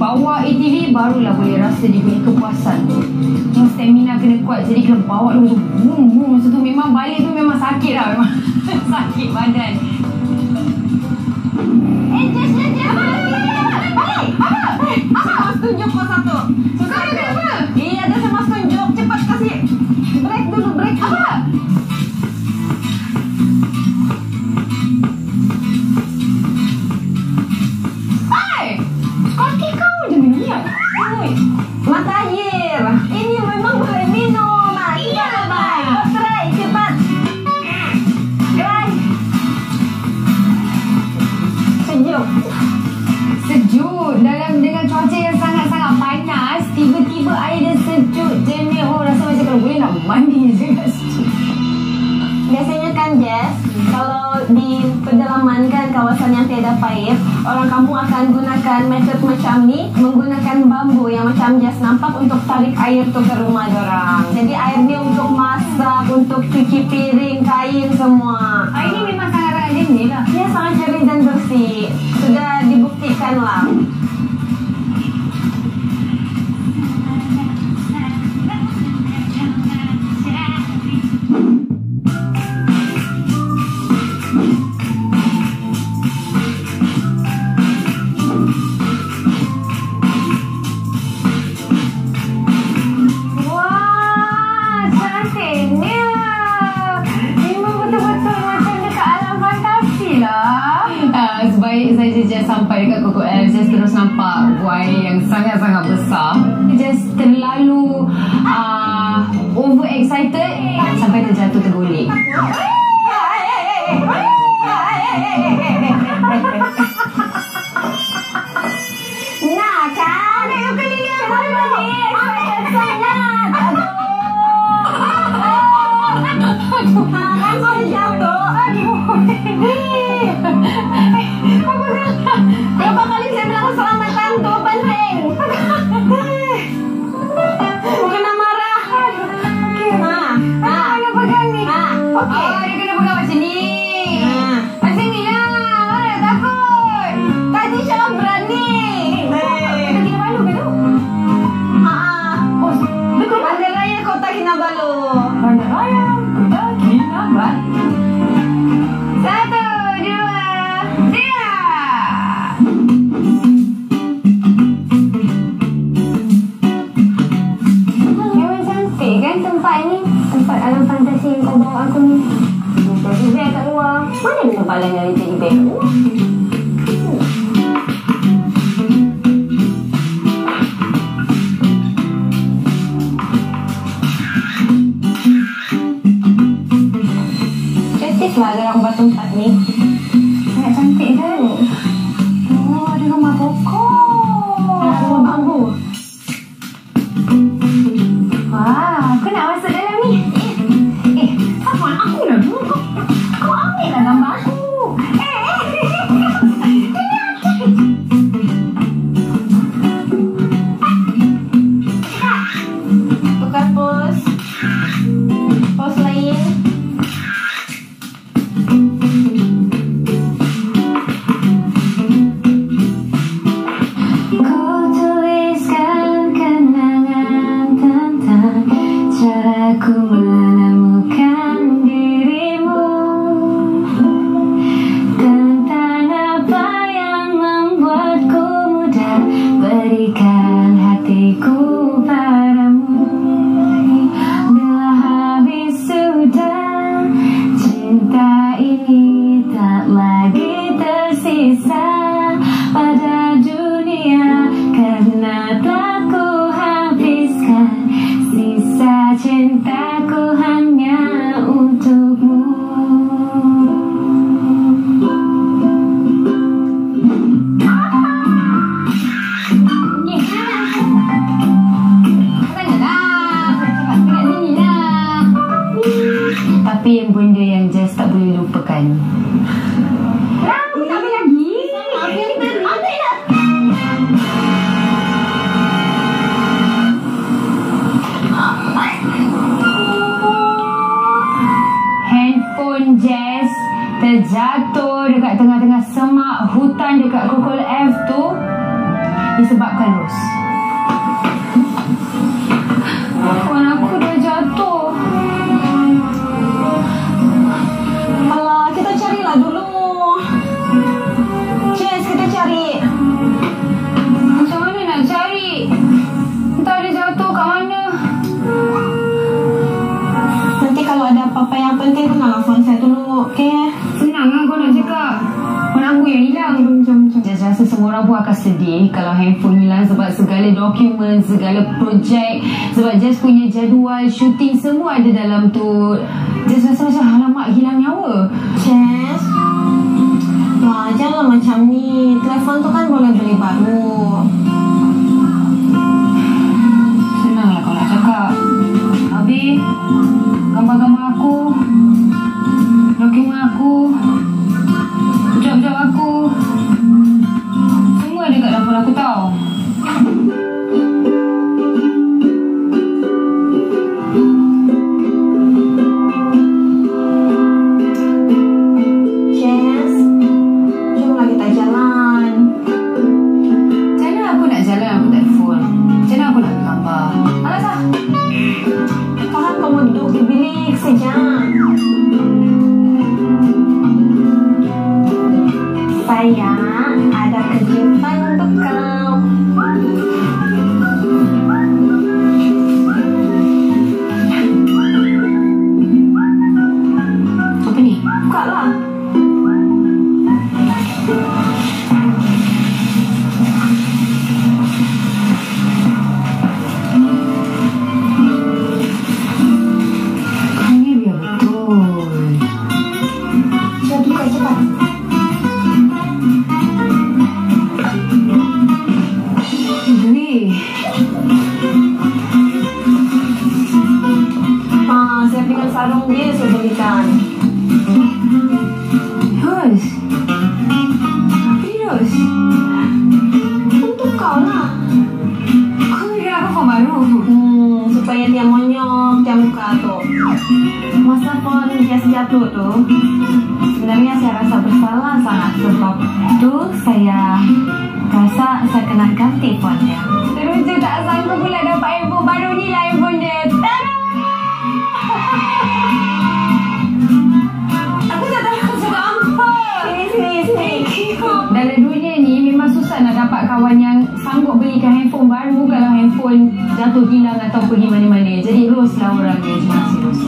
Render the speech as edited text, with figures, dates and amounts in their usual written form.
bawa ATV barulah boleh rasa dia punya kepuasan tu. Yang stamina kena kuat, jadi kena bawa tu boom boom. Masa tu memang balik tu memang sakit lah, memang sakit badan. Just balik. Apa mas tunjuk kau satu? Kau ada apa? Iya, ada sama tunjuk. Cepat kasih break dulu, break apa? Mata air. Ini memang boleh minum. Iya, Bang. Try cepat. Try. Sejuk dengan cuaca yang sangat-sangat panas, tiba-tiba air dia sejuk je ni. Oh, rasa macam kalau boleh nak mandi je kat situ. Biasanya kan Jess, kalau di pedalaman kan kawasan yang tiada paip, orang kampung akan gunakan metode macam ni, menggunakan bambu yang macam Jess nampak untuk tarik air tu ke rumah dorang. Jadi air ni untuk masak, untuk cuci piring, kain semua. Air ni memang sangat-sangat jernih lah. Ya, sangat jernih dan bersih. Sudah dibuktikan lah. Sebaik saja Jess sampai dekat Coco Elf, Jess terus nampak buaya yang sangat-sangat besar. Jess terlalu over excited sampai terjatuh tergolek. Nah kan, ayo kali ni saya jatuh. Berapa kali saya bilang keselamatan tu penting. Kena marah. Okey. Kena pegang ni. Okey. Dia kena pegang macam ni. Macam ni lah. Mana takut. Tadi Syarah berani. Kita Kinabalu ke tu? Oh, betul. Bandaraya Kota Kinabalu. Bandaraya Kota Kinabalu. 1, 2, 3. Memang cantik kan tempat ni. Tempat alam fantasi yang kau bawa aku ni. Teddy bear kat luar. Mana ada tempat lain dari teddy bear kat luar? Cantik lah orang buat tempat ni. Sangat cantik kan? Oh, ada rumah pokok. Ada rumah bambu. Wah, aku nak masuk dalam ni. Apa aku nak dulu? Kau ambil lah gambar aku. Tukar pose. Pose lain. Tapi yang benda yang Jess tak boleh lupakan. Ambil lagi. Ambil lah. disebabkan Ros. Kawan aku dah jatuh. Alah, kita carilah dulu. Jess, kita cari. Macam mana nak cari? Entah dia jatuh kat mana. Nanti kalau ada apa-apa yang penting, kau nak telefon saya dulu, okay? Senang lah kau nak cakap. Kawan aku yang hilang. Just rasa semua orang pun akan sedih kalau handphone hilang sebab segala dokumen, segala projek, sebab Just punya jadual syuting semua ada dalam tu. Just rasa macam alamak hilang nyawa. Jess, wah, janganlah macam ni. Telefon tu kan boleh beli baru. Senanglah kau nak cakap. Habis gambar-gambar aku, dokumen aku, job-job aku, semua ada kat dapur aku tau. Jess, jomlah kita jalan. Macam mana aku nak jalan aku tak ada phone? Macam mana aku nak ambil gambar? Alasah. Faham kamu duduk di bilik saja. Saya ada kejutan untuk kau. Apa ni? Bukalah. Kau ni biar betul. Cepat buka, cepat. Duit. Saya dengan sarung dia saya belikan. Ros. Ros. Untuk kau lah. Kau beli aku phone baru. Supaya dia monyok, dia muka tu. Masa phone dia jatuh tu, sebenarnya saya rasa bersalah sangat sebab tu saya rasa saya kena ganti phone-nya. Terus je tak sanggup pula dapat handphone baru ni lah handphone dia. Tada! Aku tak tahu aku cakap apa. Sini. Dalam dunia ni memang susah nak dapat kawan yang sanggup belikan handphone baru kalau handphone jatuh hilang atau pergi mana-mana. Jadi Ros lah orangnya. Terima kasih Ros.